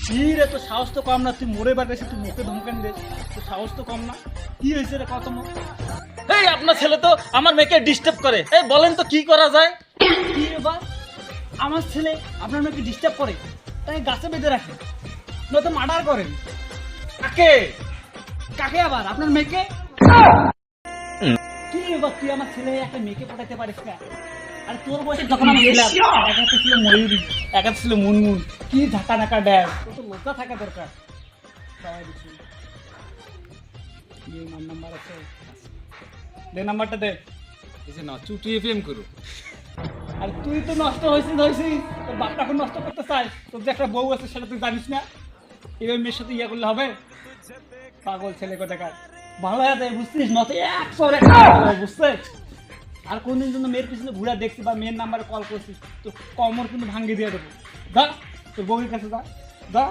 কি রে, তোর সাহস তো কম না, তুই মরে বাড়িতে তুই মুখে ধমকান দে, তোর সাহস তো কম না। কি হয়েছে রে কত? এই আপনার ছেলে তো আমার মেয়েকে ডিস্টার্ব করে, এই বলেন তো কি করা যায়? কি রে বা, আমার ছেলে আপনার মেয়েকে ডিস্টার্ব করে, তাই গাছে বেঁধে রাখে, নয়তো মার্ডার করেন। কাকে? কাকে আবার? আপনার মেয়েকে। কি রে বা, তুই আমার ছেলে একটা মেয়েকে পটাইতে পারিস না? আর তোর বয়সে যখন আমি ছিলাম, এক হাতে ছিল ময়ূরী, এক হাতে ছিল মুনমুন, কি ঝাঁকা নাকা ড্যাস, তোর তো লজ্জা থাকা দরকার। সবাই দিচ্ছি নাম্বার আছে, দে নাম্বারটা দে। এসে না চুটিয়ে প্রেম করো। আর তুই তো নষ্ট হয়েছিস, তোর বাপটাকে নষ্ট করতে চাই, তোর যে একটা বউ আছে সেটা তুই জানিস না? এবার মেয়ের সাথে ইয়ে করলে হবে? পাগল ছেলে কোথাকার, ভালো হয়ে যায় বুঝছিস, নত একশো বুঝছিস। আর কোনদিন জন্য মেয়ের পিছনে ঘুরা দেখছি বা মেয়ের নাম্বারে কল করছিস তো কমর কিন্তু ভাঙ্গি দিয়ে দেবো। যা তোর বউয়ের কাছে যা, যা।